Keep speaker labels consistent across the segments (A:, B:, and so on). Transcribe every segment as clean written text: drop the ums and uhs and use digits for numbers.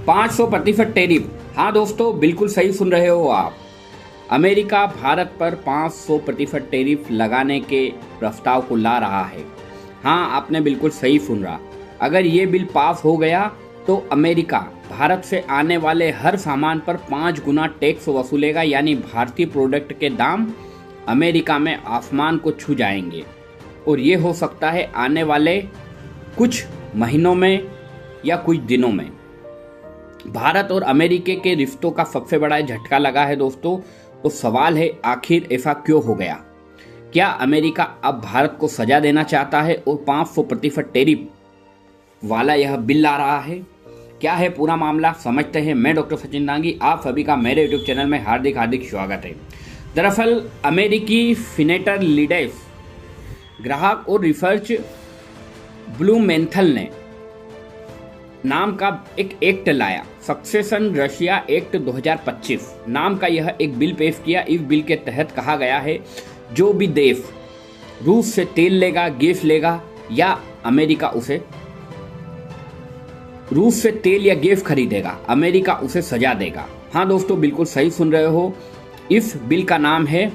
A: 500% tariff. हाँ दोस्तों, बिल्कुल सही सुन रहे हो आप। अमेरिका भारत पर 500% टैरिफ लगाने के प्रस्ताव को ला रहा है। हाँ, आपने बिल्कुल सही सुन रहा। अगर ये बिल पास हो गया तो अमेरिका भारत से आने वाले हर सामान पर 5 गुना टैक्स वसूलेगा, यानी भारतीय प्रोडक्ट के दाम अमेरिका में आसमान को छू जाएंगे। और ये हो सकता है आने वाले कुछ महीनों में या कुछ दिनों में। भारत और अमेरिका के रिश्तों का सबसे बड़ा झटका लगा है दोस्तों। तो सवाल है, आखिर ऐसा क्यों हो गया? क्या अमेरिका अब भारत को सजा देना चाहता है और 500% टैरिफ वाला यह बिल ला रहा है? क्या है पूरा मामला, समझते हैं। मैं डॉक्टर सचिन दांगी, आप सभी का मेरे यूट्यूब चैनल में हार्दिक स्वागत है। दरअसल अमेरिकी सीनेटर लीडेस ग्राहक और रिसर्च ब्लूमेंथल ने नाम का एक एक्ट लाया, सक्सेशन रशिया एक्ट 2025 नाम का यह एक बिल पेश किया। इस बिल के तहत कहा गया है, जो भी देश रूस से तेल लेगा, गैस लेगा या अमेरिका उसे रूस से तेल या गैस खरीदेगा, अमेरिका उसे सजा देगा। हाँ दोस्तों, बिल्कुल सही सुन रहे हो। इस बिल का नाम है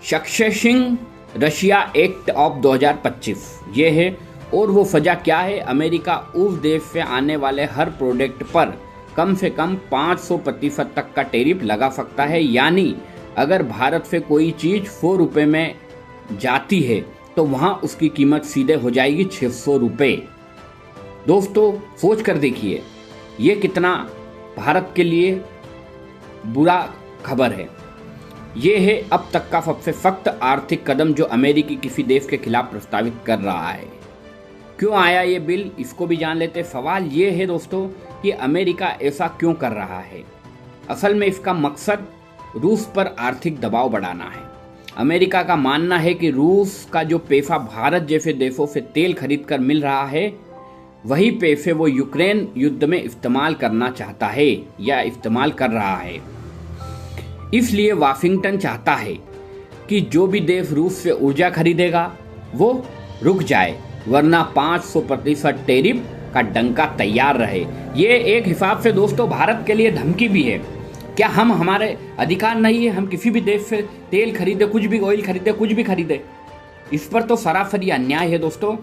A: सक्सेसिंग रशिया एक्ट ऑफ 2025 ये है। और वो सजा क्या है? अमेरिका उस देश से आने वाले हर प्रोडक्ट पर कम से कम 500% तक का टैरिफ लगा सकता है। यानी अगर भारत से कोई चीज़ 100 रुपये में जाती है तो वहाँ उसकी कीमत सीधे हो जाएगी 600 रुपये। दोस्तों सोच कर देखिए, ये कितना भारत के लिए बुरा खबर है। ये है अब तक का सबसे सख्त आर्थिक कदम जो अमेरिकी किसी देश के खिलाफ प्रस्तावित कर रहा है। क्यों आया ये बिल, इसको भी जान लेते। सवाल ये है दोस्तों कि अमेरिका ऐसा क्यों कर रहा है। असल में इसका मकसद रूस पर आर्थिक दबाव बढ़ाना है। अमेरिका का मानना है कि रूस का जो पैसा भारत जैसे देशों से तेल खरीद कर मिल रहा है, वही पैसे वो यूक्रेन युद्ध में इस्तेमाल करना चाहता है या इस्तेमाल कर रहा है। इसलिए वाशिंगटन चाहता है कि जो भी देश रूस से ऊर्जा खरीदेगा वो रुक जाए, वरना 500% टैरिफ का डंका तैयार रहे। ये एक हिसाब से दोस्तों भारत के लिए धमकी भी है। क्या हमारे अधिकार नहीं है हम किसी भी देश से तेल खरीदे, कुछ भी ऑयल खरीदे, कुछ भी खरीदे? इस पर तो सरासरी अन्याय है दोस्तों।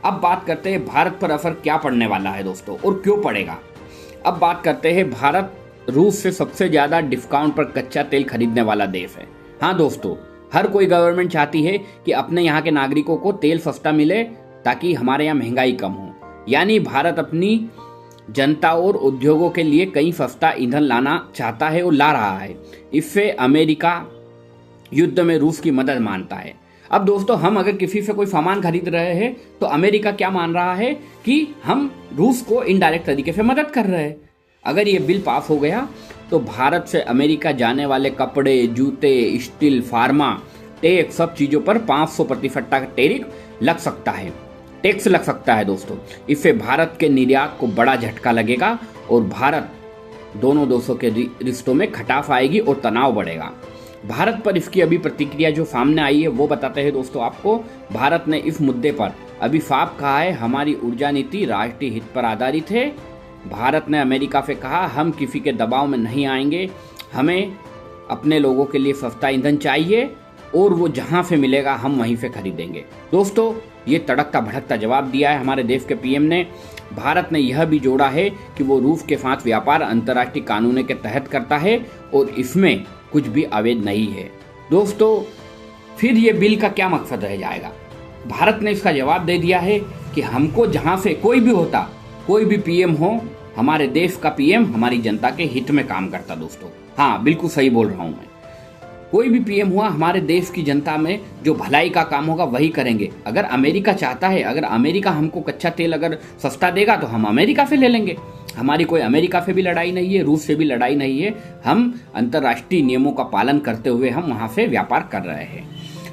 A: अब बात करते हैं भारत पर असर क्या पड़ने वाला है दोस्तों, और क्यों पड़ेगा। अब बात करते हैं, भारत रूस से सबसे ज़्यादा डिस्काउंट पर कच्चा तेल खरीदने वाला देश है। हाँ दोस्तों, हर कोई गवर्नमेंट चाहती है कि अपने यहाँ के नागरिकों को तेल सस्ता मिले ताकि हमारे यहाँ महंगाई कम हो। यानी भारत अपनी जनता और उद्योगों के लिए कई सस्ता ईंधन लाना चाहता है और ला रहा है। इससे अमेरिका युद्ध में रूस की मदद मानता है। अब दोस्तों, हम अगर किसी से कोई सामान खरीद रहे हैं तो अमेरिका क्या मान रहा है कि हम रूस को इनडायरेक्ट तरीके से मदद कर रहे हैं। अगर ये बिल पास हो गया तो भारत से अमेरिका जाने वाले कपड़े, जूते, स्टील, फार्मा, टैक्स, सब चीज़ों पर 500% का टैरिफ लग सकता है, टैक्स लग सकता है दोस्तों। इससे भारत के निर्यात को बड़ा झटका लगेगा और भारत दोनों देशों के रिश्तों में खटास आएगी और तनाव बढ़ेगा। भारत पर इसकी अभी प्रतिक्रिया जो सामने आई है वो बताते हैं दोस्तों आपको। भारत ने इस मुद्दे पर अभी साफ कहा है, हमारी ऊर्जा नीति राष्ट्रीय हित पर आधारित है। भारत ने अमेरिका से कहा, हम किसी के दबाव में नहीं आएंगे, हमें अपने लोगों के लिए सस्ता ईंधन चाहिए और वो जहाँ से मिलेगा हम वहीं से खरीदेंगे। दोस्तों, ये तड़कता भड़कता जवाब दिया है हमारे देश के पीएम ने। भारत ने यह भी जोड़ा है कि वो रूस के साथ व्यापार अंतर्राष्ट्रीय कानूनों के तहत करता है और इसमें कुछ भी अवैध नहीं है। दोस्तों, फिर ये बिल का क्या मकसद रह जाएगा? भारत ने इसका जवाब दे दिया है कि हमको जहाँ से कोई भी होता, कोई भी पीएम हो, हमारे देश का पीएम हमारी जनता के हित में काम करता। दोस्तों हाँ, बिल्कुल सही बोल रहा हूँ मैं। कोई भी पीएम हुआ, हमारे देश की जनता में जो भलाई का काम होगा वही करेंगे। अगर अमेरिका चाहता है, अगर अमेरिका हमको कच्चा तेल अगर सस्ता देगा तो हम अमेरिका से ले लेंगे। हमारी कोई अमेरिका से भी लड़ाई नहीं है, रूस से भी लड़ाई नहीं है। हम अंतर्राष्ट्रीय नियमों का पालन करते हुए हम वहाँ से व्यापार कर रहे हैं।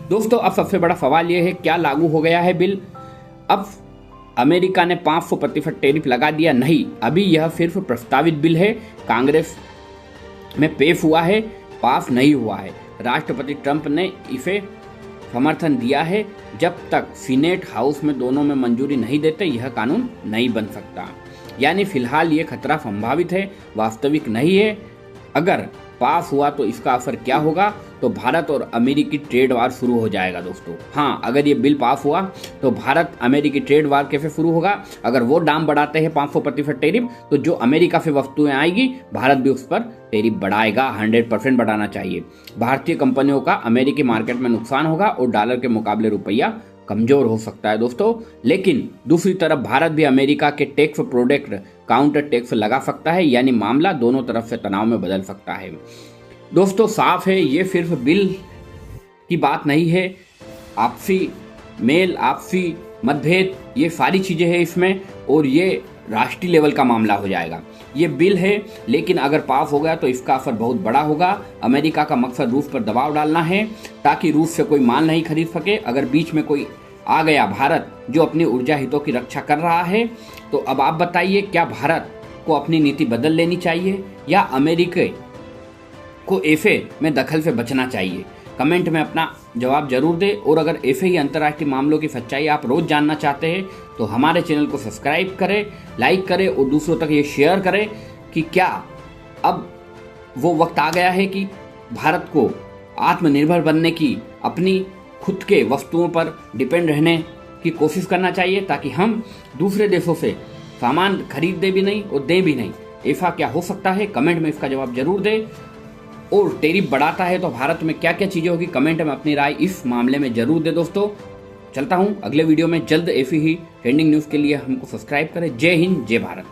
A: दोस्तों, अब सबसे बड़ा सवाल ये है, क्या लागू हो गया है बिल? अब अमेरिका ने 500% टैरिफ लगा दिया? नहीं, अभी यह सिर्फ प्रस्तावित बिल है, कांग्रेस में पेश हुआ है, पास नहीं हुआ है। राष्ट्रपति ट्रंप ने इसे समर्थन दिया है। जब तक सीनेट हाउस में दोनों में मंजूरी नहीं देते यह कानून नहीं बन सकता। यानी फिलहाल ये खतरा संभावित है, वास्तविक नहीं है। अगर पास हुआ तो इसका असर क्या होगा, तो भारत और अमेरिकी ट्रेड वार शुरू हो जाएगा दोस्तों। हाँ, अगर ये बिल पास हुआ तो भारत अमेरिकी ट्रेड वार कैसे शुरू होगा, अगर वो दाम बढ़ाते हैं 500% टैरिफ, तो जो अमेरिका से वस्तुएं आएगी भारत भी उस पर टैरिफ बढ़ाएगा, 100% बढ़ाना चाहिए। भारतीय कंपनियों का अमेरिकी मार्केट में नुकसान होगा और डॉलर के मुकाबले रुपया कमजोर हो सकता है दोस्तों। लेकिन दूसरी तरफ भारत भी अमेरिका के टैक्स प्रोडक्ट काउंटर टैक्स लगा सकता है, यानी मामला दोनों तरफ से तनाव में बदल सकता है। दोस्तों साफ है, ये सिर्फ बिल की बात नहीं है, आपसी मेल, आपसी मतभेद, ये सारी चीज़ें हैं इसमें, और ये राष्ट्रीय लेवल का मामला हो जाएगा। ये बिल है, लेकिन अगर पास हो गया तो इसका असर बहुत बड़ा होगा। अमेरिका का मकसद रूस पर दबाव डालना है ताकि रूस से कोई माल नहीं खरीद सके। अगर बीच में कोई आ गया, भारत जो अपनी ऊर्जा हितों की रक्षा कर रहा है, तो अब आप बताइए, क्या भारत को अपनी नीति बदल लेनी चाहिए या अमेरिका को एफए में दखल से बचना चाहिए? कमेंट में अपना जवाब जरूर दें। और अगर ऐसे ही अंतर्राष्ट्रीय मामलों की सच्चाई आप रोज जानना चाहते हैं तो हमारे चैनल को सब्सक्राइब करें, लाइक करें और दूसरों तक ये शेयर करें कि क्या अब वो वक्त आ गया है कि भारत को आत्मनिर्भर बनने की, अपनी खुद के वस्तुओं पर डिपेंड रहने की कोशिश करना चाहिए, ताकि हम दूसरे देशों से सामान खरीदते भी नहीं और दें भी नहीं। ऐसा क्या हो सकता है? कमेंट में इसका जवाब जरूर दें। और टैरिफ बढ़ाता है तो भारत में क्या क्या चीज़ें होगी, कमेंट में अपनी राय इस मामले में जरूर दे दोस्तों। चलता हूँ अगले वीडियो में जल्द। ऐसी ही ट्रेंडिंग न्यूज़ के लिए हमको सब्सक्राइब करें। जय हिंद, जय भारत।